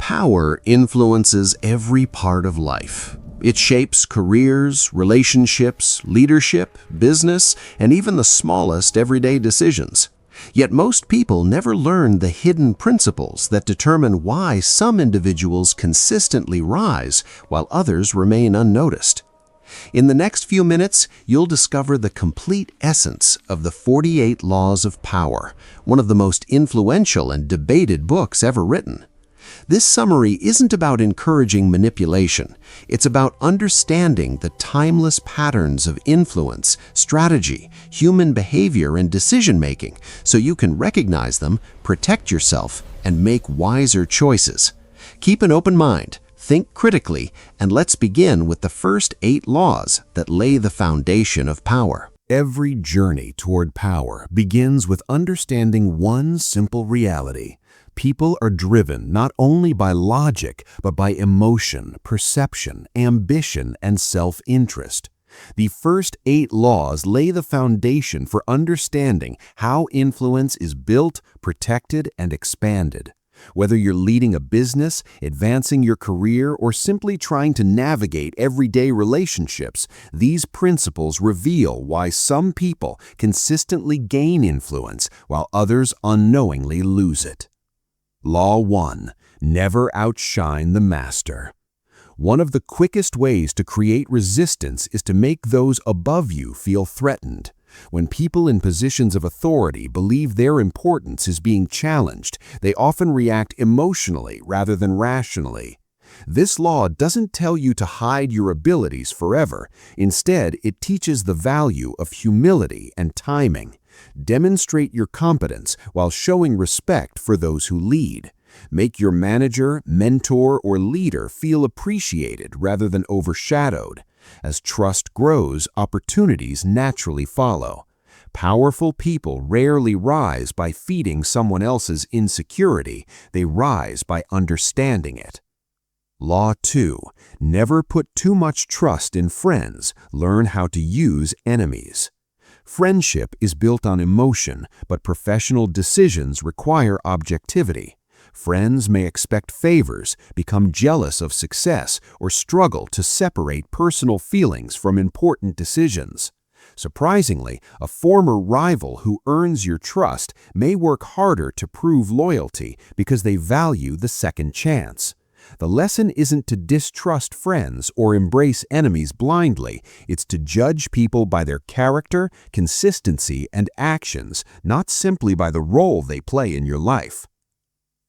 Power influences every part of life. It shapes careers, relationships, leadership, business, and even the smallest everyday decisions. Yet most people never learn the hidden principles that determine why some individuals consistently rise while others remain unnoticed. In the next few minutes, you'll discover the complete essence of the 48 Laws of Power, one of the most influential and debated books ever written. This summary isn't about encouraging manipulation. It's about understanding the timeless patterns of influence, strategy, human behavior, and decision-making so you can recognize them, protect yourself, and make wiser choices. Keep an open mind, think critically, and let's begin with the first 8 laws that lay the foundation of power. Every journey toward power begins with understanding one simple reality. People are driven not only by logic, but by emotion, perception, ambition, and self-interest. The first 8 laws lay the foundation for understanding how influence is built, protected, and expanded. Whether you're leading a business, advancing your career, or simply trying to navigate everyday relationships, these principles reveal why some people consistently gain influence while others unknowingly lose it. Law 1. Never outshine the master. One of the quickest ways to create resistance is to make those above you feel threatened. When people in positions of authority believe their importance is being challenged, they often react emotionally rather than rationally. This law doesn't tell you to hide your abilities forever. Instead, it teaches the value of humility and timing. Demonstrate your competence while showing respect for those who lead. Make your manager, mentor, or leader feel appreciated rather than overshadowed. As trust grows, opportunities naturally follow. Powerful people rarely rise by feeding someone else's insecurity. They rise by understanding it. Law 2. Never put too much trust in friends. Learn how to use enemies. Friendship is built on emotion, but professional decisions require objectivity. Friends may expect favors, become jealous of success, or struggle to separate personal feelings from important decisions. Surprisingly, a former rival who earns your trust may work harder to prove loyalty because they value the second chance. The lesson isn't to distrust friends or embrace enemies blindly. It's to judge people by their character, consistency, and actions, not simply by the role they play in your life.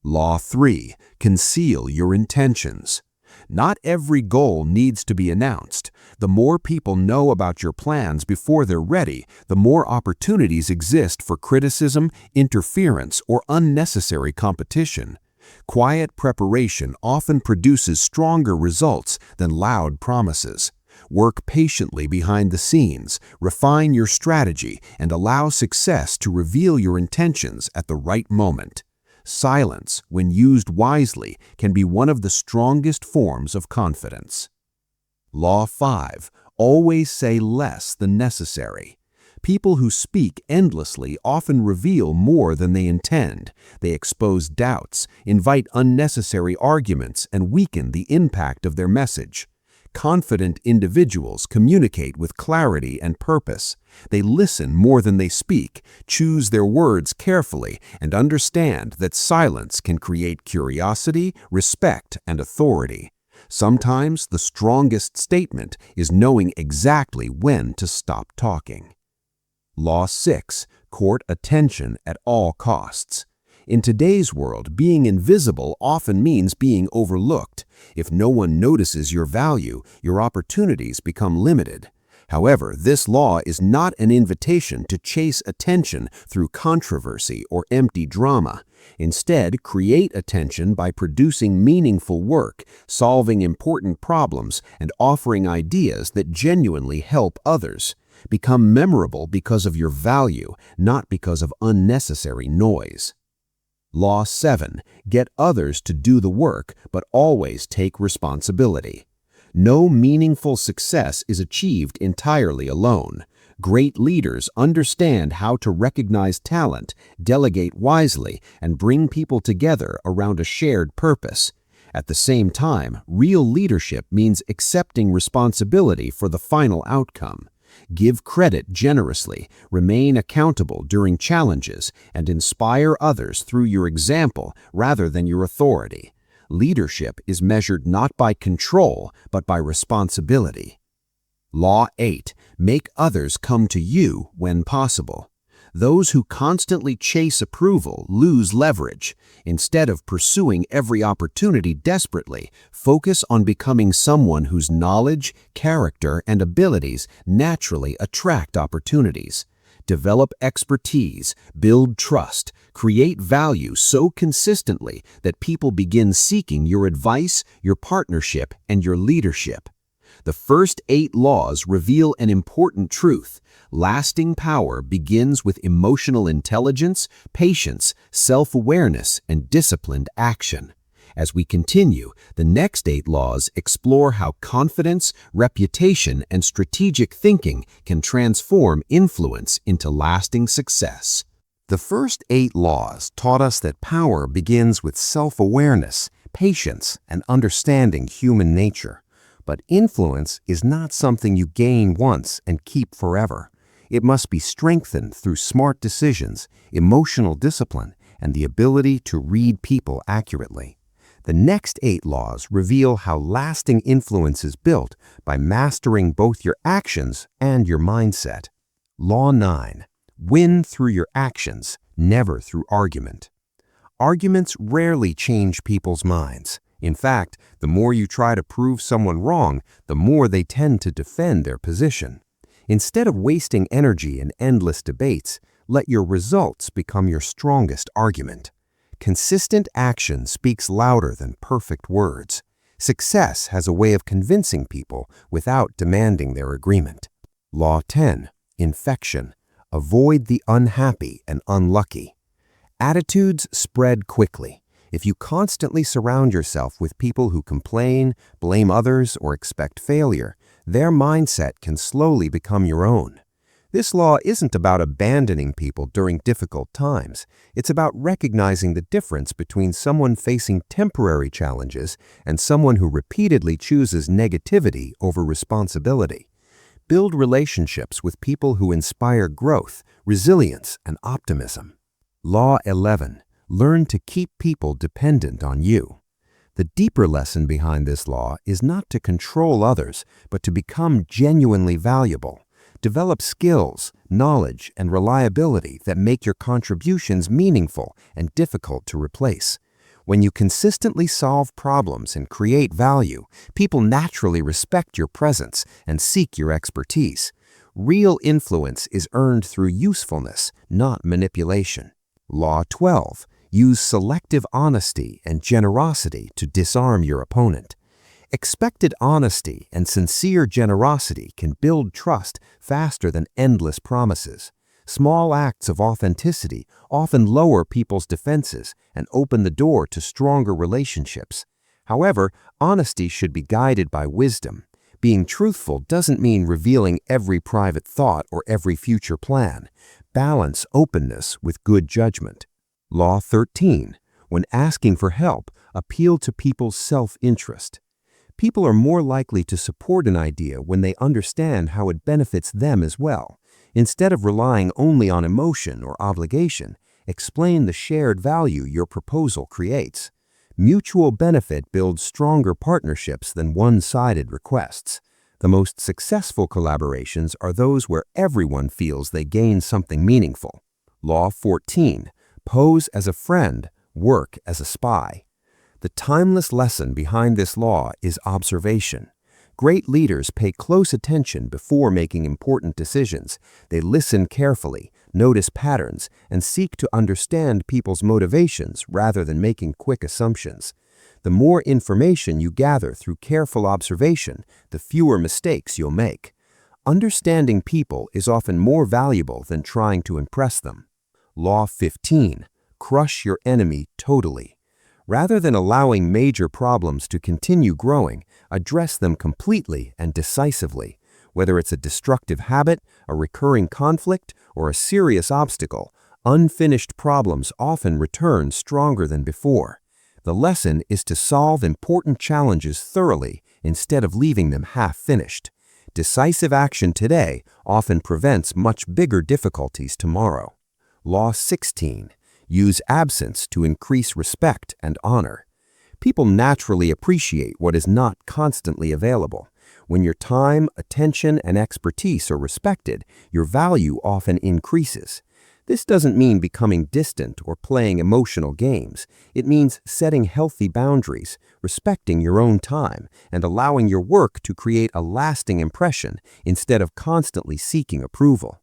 Law 3. Conceal your intentions. Not every goal needs to be announced. The more people know about your plans before they're ready, the more opportunities exist for criticism, interference, or unnecessary competition. Quiet preparation often produces stronger results than loud promises. Work patiently behind the scenes, refine your strategy, and allow success to reveal your intentions at the right moment. Silence, when used wisely, can be one of the strongest forms of confidence. Law 5. Always say less than necessary. People who speak endlessly often reveal more than they intend. They expose doubts, invite unnecessary arguments, and weaken the impact of their message. Confident individuals communicate with clarity and purpose. They listen more than they speak, choose their words carefully, and understand that silence can create curiosity, respect, and authority. Sometimes the strongest statement is knowing exactly when to stop talking. Law 6. Court attention at all costs. In today's world, being invisible often means being overlooked. If no one notices your value, your opportunities become limited. However, this law is not an invitation to chase attention through controversy or empty drama. Instead, create attention by producing meaningful work, solving important problems, and offering ideas that genuinely help others. Become memorable because of your value, not because of unnecessary noise. Law 7. Get others to do the work, but always take responsibility. No meaningful success is achieved entirely alone. Great leaders understand how to recognize talent, delegate wisely, and bring people together around a shared purpose. At the same time, real leadership means accepting responsibility for the final outcome. Give credit generously, remain accountable during challenges, and inspire others through your example rather than your authority. Leadership is measured not by control, but by responsibility. Law 8. Make others come to you when possible. Those who constantly chase approval lose leverage. Instead of pursuing every opportunity desperately, focus on becoming someone whose knowledge, character, and abilities naturally attract opportunities. Develop expertise, build trust, create value so consistently that people begin seeking your advice, your partnership, and your leadership. The first 8 laws reveal an important truth. Lasting power begins with emotional intelligence, patience, self-awareness, and disciplined action. As we continue, the next 8 laws explore how confidence, reputation, and strategic thinking can transform influence into lasting success. The first 8 laws taught us that power begins with self-awareness, patience, and understanding human nature. But influence is not something you gain once and keep forever. It must be strengthened through smart decisions, emotional discipline, and the ability to read people accurately. The next 8 laws reveal how lasting influence is built by mastering both your actions and your mindset. Law 9. Win through your actions, never through argument. Arguments rarely change people's minds. In fact, the more you try to prove someone wrong, the more they tend to defend their position. Instead of wasting energy in endless debates, let your results become your strongest argument. Consistent action speaks louder than perfect words. Success has a way of convincing people without demanding their agreement. Law 10. Infection. Avoid the unhappy and unlucky. Attitudes spread quickly. If you constantly surround yourself with people who complain, blame others, or expect failure, their mindset can slowly become your own. This law isn't about abandoning people during difficult times. It's about recognizing the difference between someone facing temporary challenges and someone who repeatedly chooses negativity over responsibility. Build relationships with people who inspire growth, resilience, and optimism. Law 11. Learn to keep people dependent on you. The deeper lesson behind this law is not to control others, but to become genuinely valuable. Develop skills, knowledge, and reliability that make your contributions meaningful and difficult to replace. When you consistently solve problems and create value, people naturally respect your presence and seek your expertise. Real influence is earned through usefulness, not manipulation. Law 12. Use selective honesty and generosity to disarm your opponent. Expected honesty and sincere generosity can build trust faster than endless promises. Small acts of authenticity often lower people's defenses and open the door to stronger relationships. However, honesty should be guided by wisdom. Being truthful doesn't mean revealing every private thought or every future plan. Balance openness with good judgment. Law 13. When asking for help, appeal to people's self-interest. People are more likely to support an idea when they understand how it benefits them as well. Instead of relying only on emotion or obligation, explain the shared value your proposal creates. Mutual benefit builds stronger partnerships than one-sided requests. The most successful collaborations are those where everyone feels they gain something meaningful. Law 14. Pose as a friend, work as a spy. The timeless lesson behind this law is observation. Great leaders pay close attention before making important decisions. They listen carefully, notice patterns, and seek to understand people's motivations rather than making quick assumptions. The more information you gather through careful observation, the fewer mistakes you'll make. Understanding people is often more valuable than trying to impress them. Law 15. Crush your enemy totally. Rather than allowing major problems to continue growing, address them completely and decisively. Whether it's a destructive habit, a recurring conflict, or a serious obstacle, unfinished problems often return stronger than before. The lesson is to solve important challenges thoroughly instead of leaving them half-finished. Decisive action today often prevents much bigger difficulties tomorrow. Law 16. Use absence to increase respect and honor. People naturally appreciate what is not constantly available. When your time, attention, and expertise are respected, your value often increases. This doesn't mean becoming distant or playing emotional games. It means setting healthy boundaries, respecting your own time, and allowing your work to create a lasting impression instead of constantly seeking approval.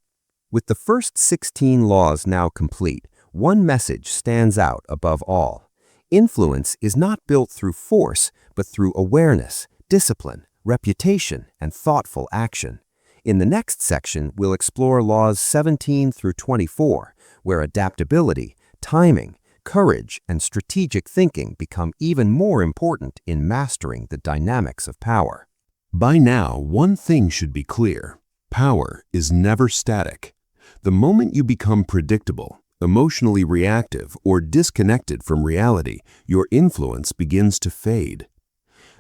With the first 16 laws now complete, one message stands out above all. Influence is not built through force, but through awareness, discipline, reputation, and thoughtful action. In the next section, we'll explore laws 17 through 24, where adaptability, timing, courage, and strategic thinking become even more important in mastering the dynamics of power. By now, one thing should be clear. Power is never static. The moment you become predictable, emotionally reactive, or disconnected from reality, your influence begins to fade.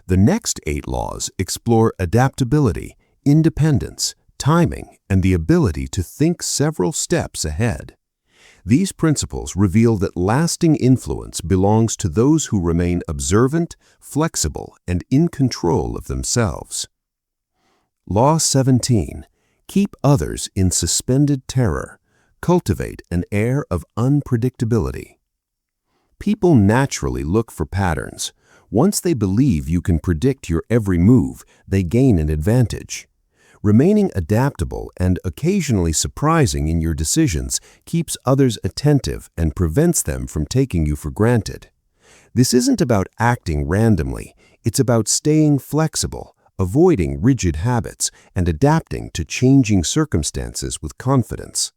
The next 8 laws explore adaptability, independence, timing, and the ability to think several steps ahead. These principles reveal that lasting influence belongs to those who remain observant, flexible, and in control of themselves. Law 17. Keep others in suspended terror. Cultivate an air of unpredictability. People naturally look for patterns. Once they believe you can predict your every move, they gain an advantage. Remaining adaptable and occasionally surprising in your decisions keeps others attentive and prevents them from taking you for granted. This isn't about acting randomly. It's about staying flexible, avoiding rigid habits, and adapting to changing circumstances with confidence.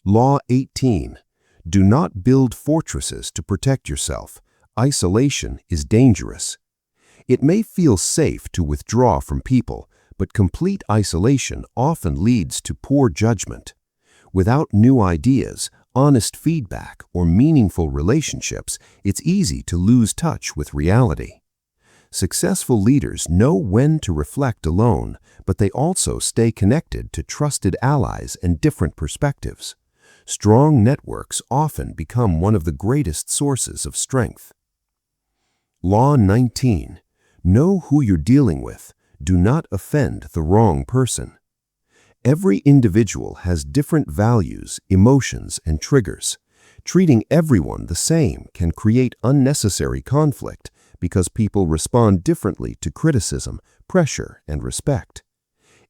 Law 18. Do not build fortresses to protect yourself. Isolation is dangerous. It may feel safe to withdraw from people, but complete isolation often leads to poor judgment. Without new ideas, honest feedback, or meaningful relationships, it's easy to lose touch with reality. Successful leaders know when to reflect alone, but they also stay connected to trusted allies and different perspectives. Strong networks often become one of the greatest sources of strength. Law 19. Know who you're dealing with. Do not offend the wrong person. Every individual has different values, emotions, and triggers. Treating everyone the same can create unnecessary conflict because people respond differently to criticism, pressure, and respect.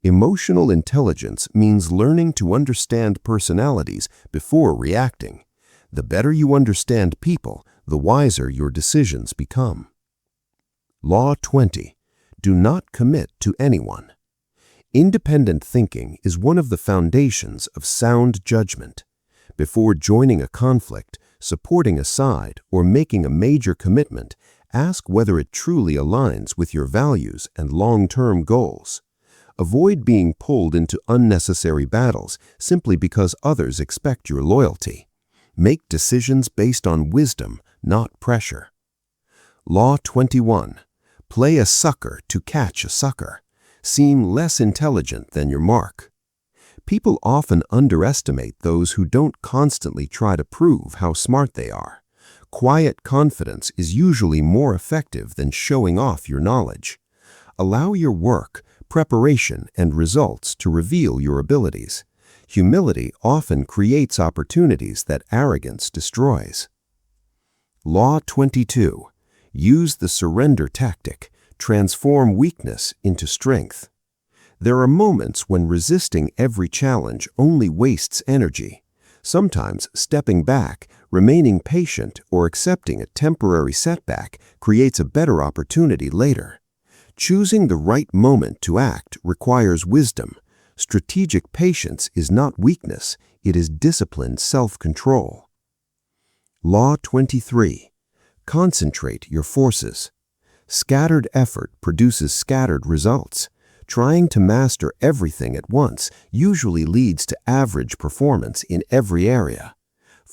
Emotional intelligence means learning to understand personalities before reacting. The better you understand people, the wiser your decisions become. Law 20. Do not commit to anyone. Independent thinking is one of the foundations of sound judgment. Before joining a conflict, supporting a side, or making a major commitment, ask whether it truly aligns with your values and long-term goals. Avoid being pulled into unnecessary battles simply because others expect your loyalty. Make decisions based on wisdom, not pressure. Law 21. Play a sucker to catch a sucker. Seem less intelligent than your mark. People often underestimate those who don't constantly try to prove how smart they are. Quiet confidence is usually more effective than showing off your knowledge. Allow your work, preparation, and results to reveal your abilities. Humility often creates opportunities that arrogance destroys. Law 22. Use the surrender tactic. Transform weakness into strength. There are moments when resisting every challenge only wastes energy. Sometimes stepping back, remaining patient, or accepting a temporary setback creates a better opportunity later. Choosing the right moment to act requires wisdom. Strategic patience is not weakness, it is disciplined self-control. Law 23. Concentrate your forces. Scattered effort produces scattered results. Trying to master everything at once usually leads to average performance in every area.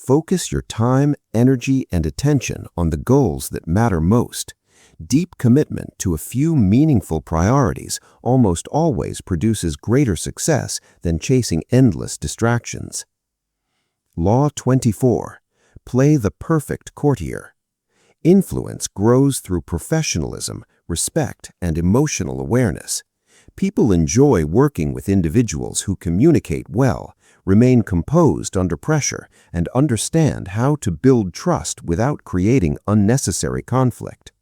Focus your time, energy, and attention on the goals that matter most. Deep commitment to a few meaningful priorities almost always produces greater success than chasing endless distractions. Law 24. Play the perfect courtier. Influence grows through professionalism, respect, and emotional awareness. People enjoy working with individuals who communicate well, remain composed under pressure, and understand how to build trust without creating unnecessary conflict.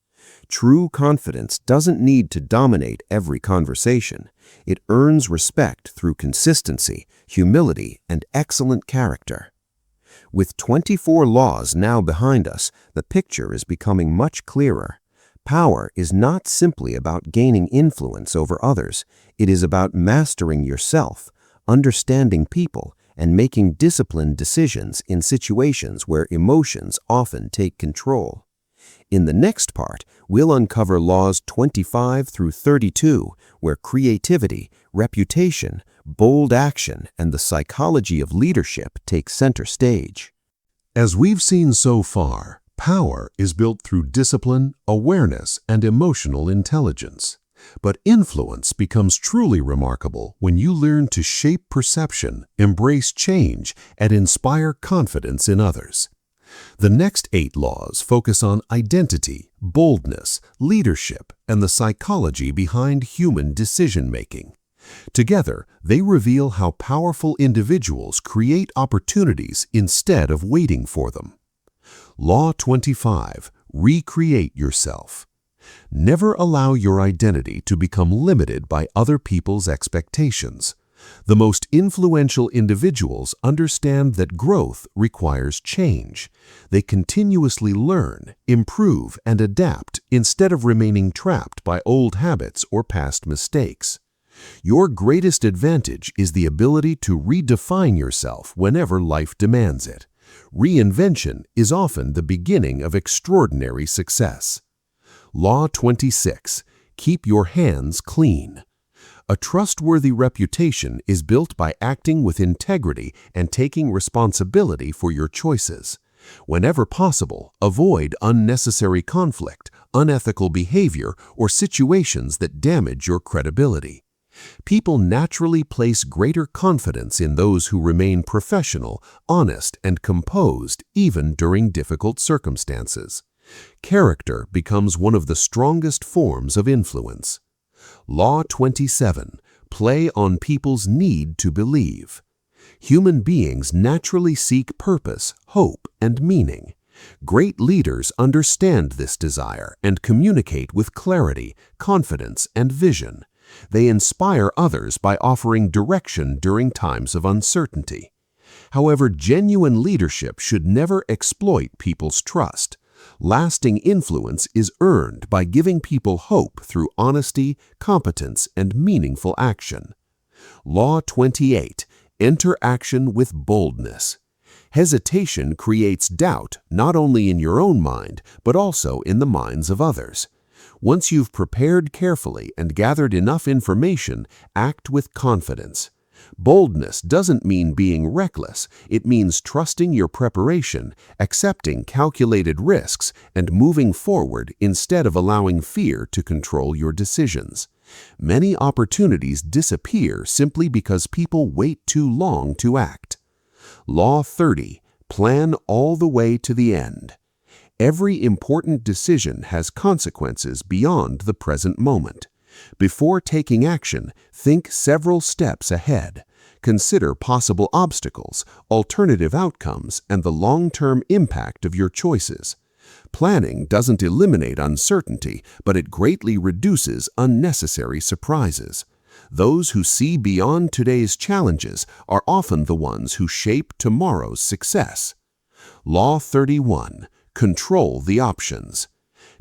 True confidence doesn't need to dominate every conversation. It earns respect through consistency, humility, and excellent character. With 24 laws now behind us, the picture is becoming much clearer. Power is not simply about gaining influence over others. It is about mastering yourself, understanding people, and making disciplined decisions in situations where emotions often take control. In the next part, we'll uncover laws 25 through 32, where creativity, reputation, bold action, and the psychology of leadership take center stage. As we've seen so far, power is built through discipline, awareness, and emotional intelligence. But influence becomes truly remarkable when you learn to shape perception, embrace change, and inspire confidence in others. The next 8 laws focus on identity, boldness, leadership, and the psychology behind human decision-making. Together, they reveal how powerful individuals create opportunities instead of waiting for them. Law 25. Recreate yourself. Never allow your identity to become limited by other people's expectations. The most influential individuals understand that growth requires change. They continuously learn, improve, and adapt instead of remaining trapped by old habits or past mistakes. Your greatest advantage is the ability to redefine yourself whenever life demands it. Reinvention is often the beginning of extraordinary success. Law 26. Keep your hands clean. A trustworthy reputation is built by acting with integrity and taking responsibility for your choices. Whenever possible, avoid unnecessary conflict, unethical behavior, or situations that damage your credibility. People naturally place greater confidence in those who remain professional, honest, and composed even during difficult circumstances. Character becomes one of the strongest forms of influence. Law 27. Play on people's need to believe. Human beings naturally seek purpose, hope, and meaning. Great leaders understand this desire and communicate with clarity, confidence, and vision. They inspire others by offering direction during times of uncertainty. However, genuine leadership should never exploit people's trust. Lasting influence is earned by giving people hope through honesty, competence, and meaningful action. Law 28. Enter action with boldness. Hesitation creates doubt not only in your own mind, but also in the minds of others. Once you've prepared carefully and gathered enough information, act with confidence. Boldness doesn't mean being reckless. It means trusting your preparation, accepting calculated risks, and moving forward instead of allowing fear to control your decisions. Many opportunities disappear simply because people wait too long to act. Law 30. Plan all the way to the end. Every important decision has consequences beyond the present moment. Before taking action, think several steps ahead. Consider possible obstacles, alternative outcomes, and the long-term impact of your choices. Planning doesn't eliminate uncertainty, but it greatly reduces unnecessary surprises. Those who see beyond today's challenges are often the ones who shape tomorrow's success. Law 31. Control the options.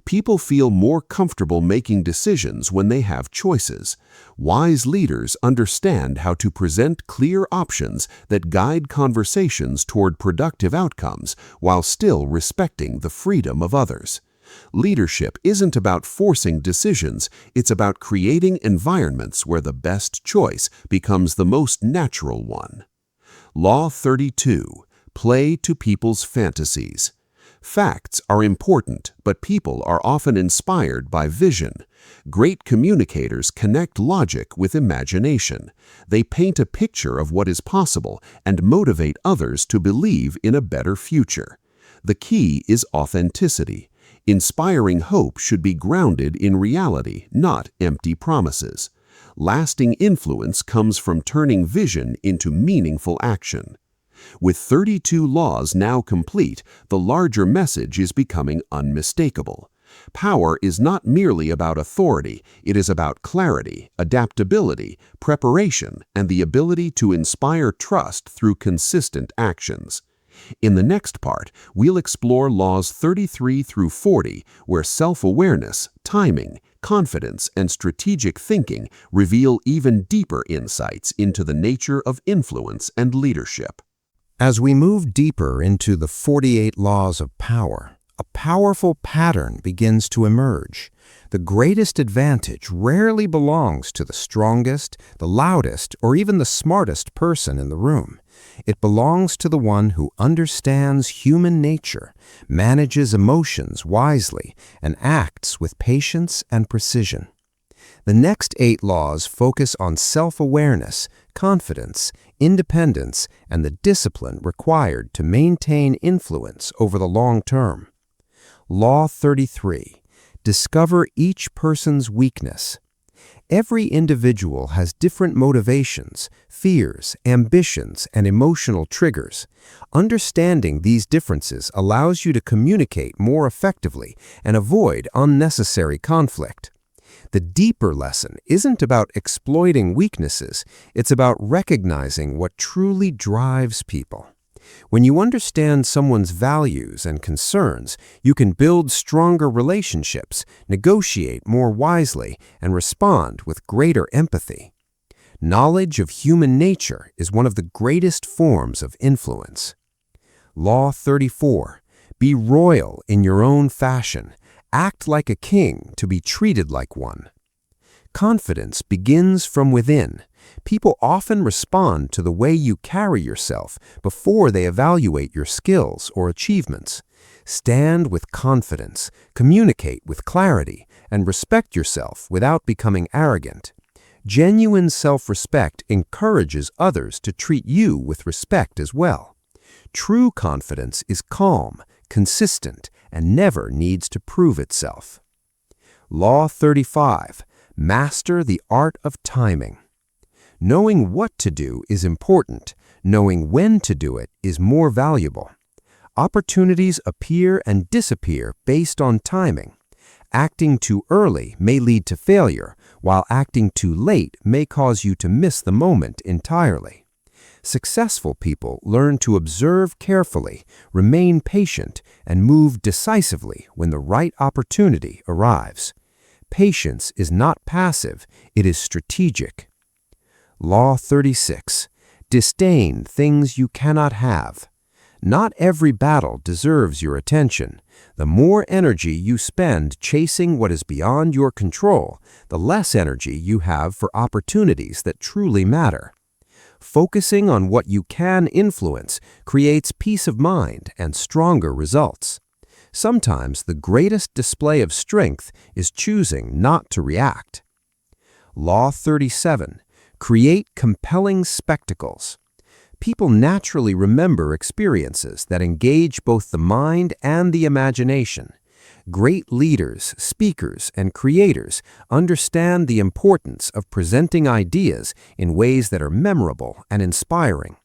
People feel more comfortable making decisions when they have choices. Wise leaders understand how to present clear options that guide conversations toward productive outcomes while still respecting the freedom of others. Leadership isn't about forcing decisions, it's about creating environments where the best choice becomes the most natural one. Law 32. Play to people's fantasies. Facts are important, but people are often inspired by vision. Great communicators connect logic with imagination. They paint a picture of what is possible and motivate others to believe in a better future. The key is authenticity. Inspiring hope should be grounded in reality, not empty promises. Lasting influence comes from turning vision into meaningful action. With 32 laws now complete, the larger message is becoming unmistakable. Power is not merely about authority, it is about clarity, adaptability, preparation, and the ability to inspire trust through consistent actions. In the next part, we'll explore laws 33 through 40, where self-awareness, timing, confidence, and strategic thinking reveal even deeper insights into the nature of influence and leadership. As we move deeper into the 48 laws of power, a powerful pattern begins to emerge. The greatest advantage rarely belongs to the strongest, the loudest, or even the smartest person in the room. It belongs to the one who understands human nature, manages emotions wisely, and acts with patience and precision. The next 8 laws focus on self-awareness, confidence, independence, and the discipline required to maintain influence over the long term. Law 33. Discover each person's weakness. Every individual has different motivations, fears, ambitions, and emotional triggers. Understanding these differences allows you to communicate more effectively and avoid unnecessary conflict. The deeper lesson isn't about exploiting weaknesses, it's about recognizing what truly drives people. When you understand someone's values and concerns, you can build stronger relationships, negotiate more wisely, and respond with greater empathy. Knowledge of human nature is one of the greatest forms of influence. Law 34. Be royal in your own fashion. Act like a king to be treated like one. Confidence begins from within. People often respond to the way you carry yourself before they evaluate your skills or achievements. Stand with confidence, communicate with clarity, and respect yourself without becoming arrogant. Genuine self-respect encourages others to treat you with respect as well. True confidence is calm, consistent, and never needs to prove itself. Law 35. Master the art of timing. Knowing what to do is important. Knowing when to do it is more valuable. Opportunities appear and disappear based on timing. Acting too early may lead to failure, while acting too late may cause you to miss the moment entirely. Successful people learn to observe carefully, remain patient, and move decisively when the right opportunity arrives. Patience is not passive, it is strategic. Law 36. Disdain things you cannot have. Not every battle deserves your attention. The more energy you spend chasing what is beyond your control, the less energy you have for opportunities that truly matter. Focusing on what you can influence creates peace of mind and stronger results. Sometimes the greatest display of strength is choosing not to react. Law 37. Create compelling spectacles. People naturally remember experiences that engage both the mind and the imagination. Great leaders, speakers, and creators understand the importance of presenting ideas in ways that are memorable and inspiring.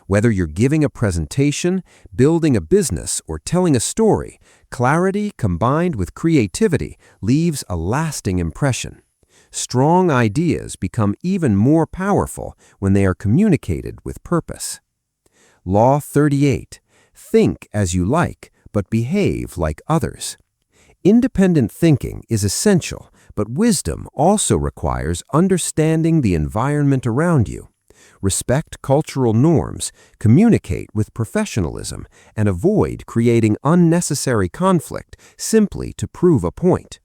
Whether you're giving a presentation, building a business, or telling a story, clarity combined with creativity leaves a lasting impression. Strong ideas become even more powerful when they are communicated with purpose. Law 38. Think as you like, but behave like others. Independent thinking is essential, but wisdom also requires understanding the environment around you. Respect cultural norms, communicate with professionalism, and avoid creating unnecessary conflict simply to prove a point.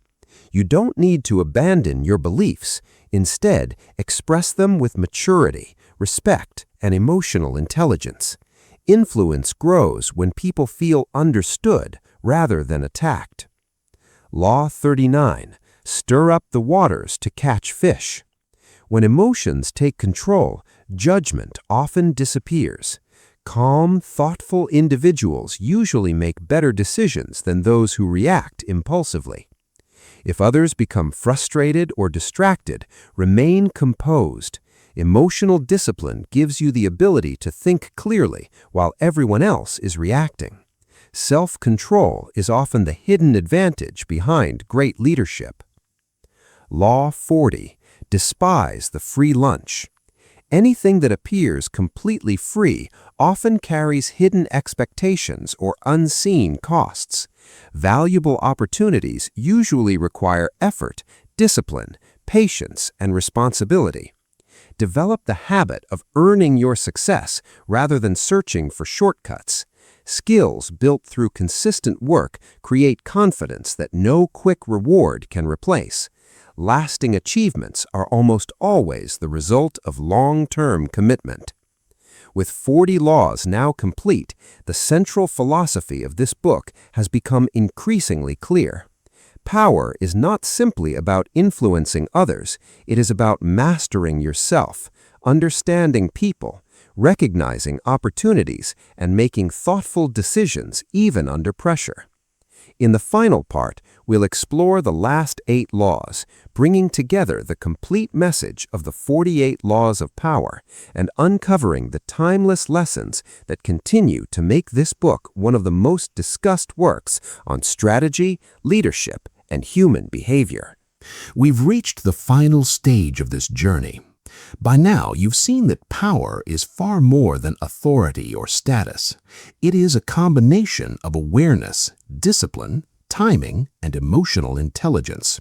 You don't need to abandon your beliefs. Instead, express them with maturity, respect, and emotional intelligence. Influence grows when people feel understood rather than attacked. Law 39. Stir up the waters to catch fish. When emotions take control, judgment often disappears. Calm, thoughtful individuals usually make better decisions than those who react impulsively. If others become frustrated or distracted, remain composed. Emotional discipline gives you the ability to think clearly while everyone else is reacting. Self-control is often the hidden advantage behind great leadership. Law 40. Despise the free lunch. Anything that appears completely free often carries hidden expectations or unseen costs. Valuable opportunities usually require effort, discipline, patience, and responsibility. Develop the habit of earning your success rather than searching for shortcuts. Skills built through consistent work create confidence that no quick reward can replace. Lasting achievements are almost always the result of long-term commitment. With 40 laws now complete, the central philosophy of this book has become increasingly clear. Power is not simply about influencing others, it is about mastering yourself, understanding people, recognizing opportunities, and making thoughtful decisions even under pressure. In the final part, we'll explore the last 8 laws, bringing together the complete message of the 48 laws of power and uncovering the timeless lessons that continue to make this book one of the most discussed works on strategy, leadership, and human behavior. We've reached the final stage of this journey. By now, you've seen that power is far more than authority or status. It is a combination of awareness, discipline, timing, and emotional intelligence.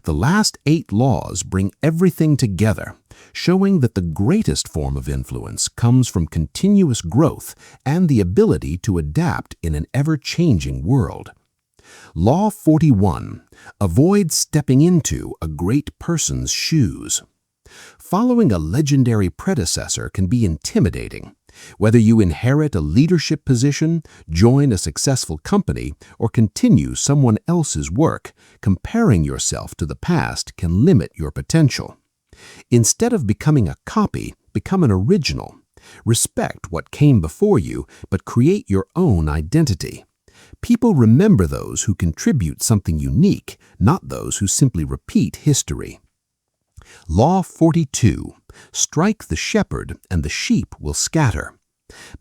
The last 8 laws bring everything together, showing that the greatest form of influence comes from continuous growth and the ability to adapt in an ever-changing world. Law 41. Avoid stepping into a great person's shoes. Following a legendary predecessor can be intimidating. Whether you inherit a leadership position, join a successful company, or continue someone else's work, comparing yourself to the past can limit your potential. Instead of becoming a copy, become an original. Respect what came before you, but create your own identity. People remember those who contribute something unique, not those who simply repeat history. Law 42. Strike the shepherd and the sheep will scatter.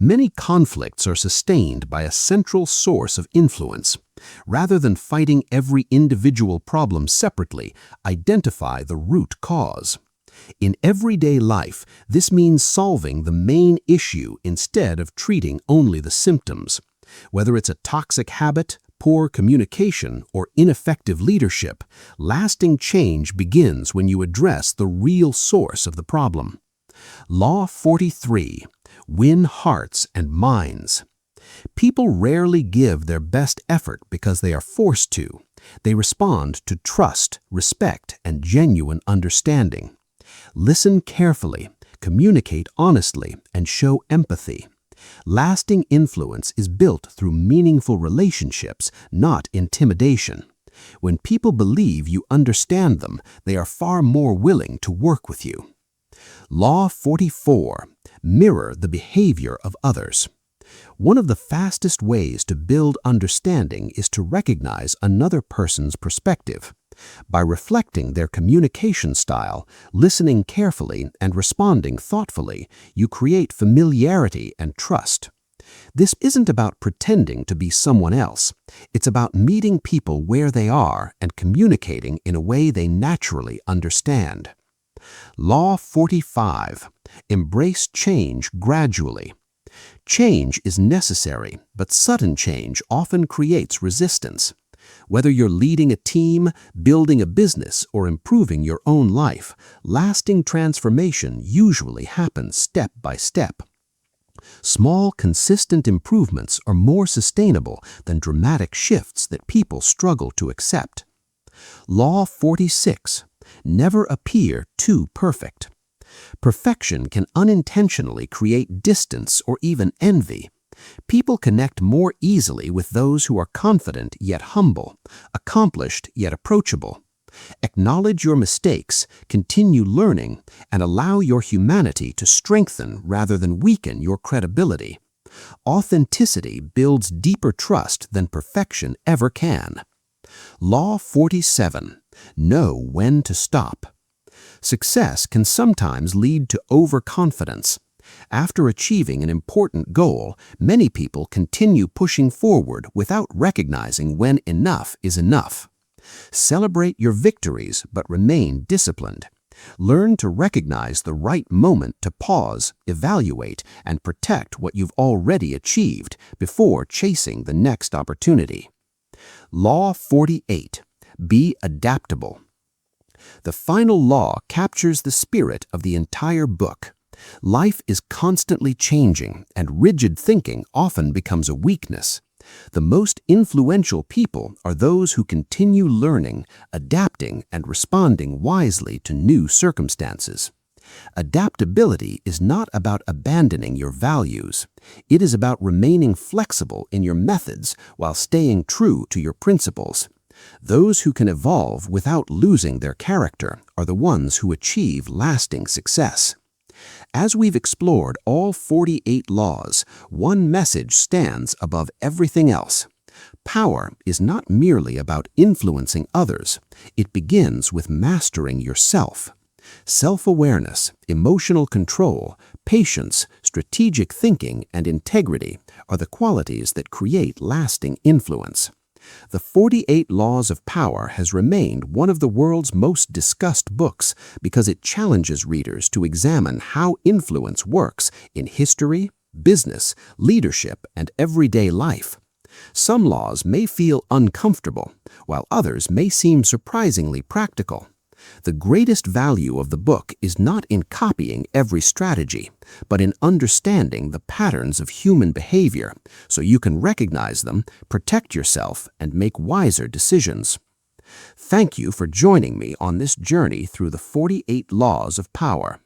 Many conflicts are sustained by a central source of influence. Rather than fighting every individual problem separately, identify the root cause. In everyday life, this means solving the main issue instead of treating only the symptoms. Whether it's a toxic habit, poor communication, or ineffective leadership, lasting change begins when you address the real source of the problem. Law 43. Win hearts and minds. People rarely give their best effort because they are forced to. They respond to trust, respect, and genuine understanding. Listen carefully, communicate honestly, and show empathy. Lasting influence is built through meaningful relationships, not intimidation. When people believe you understand them, they are far more willing to work with you. Law 44. Mirror the behavior of others. One of the fastest ways to build understanding is to recognize another person's perspective. By reflecting their communication style, listening carefully, and responding thoughtfully, you create familiarity and trust. This isn't about pretending to be someone else. It's about meeting people where they are and communicating in a way they naturally understand. Law 45. Embrace change gradually. Change is necessary, but sudden change often creates resistance. Whether you're leading a team, building a business, or improving your own life, lasting transformation usually happens step by step. Small, consistent improvements are more sustainable than dramatic shifts that people struggle to accept. Law 46. Never appear too perfect. Perfection can unintentionally create distance or even envy. People connect more easily with those who are confident yet humble, accomplished yet approachable. Acknowledge your mistakes, continue learning, and allow your humanity to strengthen rather than weaken your credibility. Authenticity builds deeper trust than perfection ever can. Law 47. Know when to stop. Success can sometimes lead to overconfidence. After achieving an important goal, many people continue pushing forward without recognizing when enough is enough. Celebrate your victories but remain disciplined. Learn to recognize the right moment to pause, evaluate, and protect what you've already achieved before chasing the next opportunity. Law 48. Be adaptable. The final law captures the spirit of the entire book. Life is constantly changing, and rigid thinking often becomes a weakness. The most influential people are those who continue learning, adapting, and responding wisely to new circumstances. Adaptability is not about abandoning your values. It is about remaining flexible in your methods while staying true to your principles. Those who can evolve without losing their character are the ones who achieve lasting success. As we've explored all 48 laws, one message stands above everything else. Power is not merely about influencing others. It begins with mastering yourself. Self-awareness, emotional control, patience, strategic thinking, and integrity are the qualities that create lasting influence. The 48 Laws of Power has remained one of the world's most discussed books because it challenges readers to examine how influence works in history, business, leadership, and everyday life. Some laws may feel uncomfortable, while others may seem surprisingly practical. The greatest value of the book is not in copying every strategy, but in understanding the patterns of human behavior so you can recognize them, protect yourself, and make wiser decisions. Thank you for joining me on this journey through the 48 Laws of Power.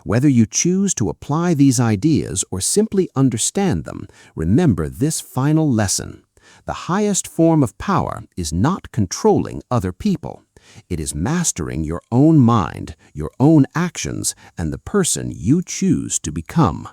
Whether you choose to apply these ideas or simply understand them, remember this final lesson. The highest form of power is not controlling other people. It is mastering your own mind, your own actions, and the person you choose to become.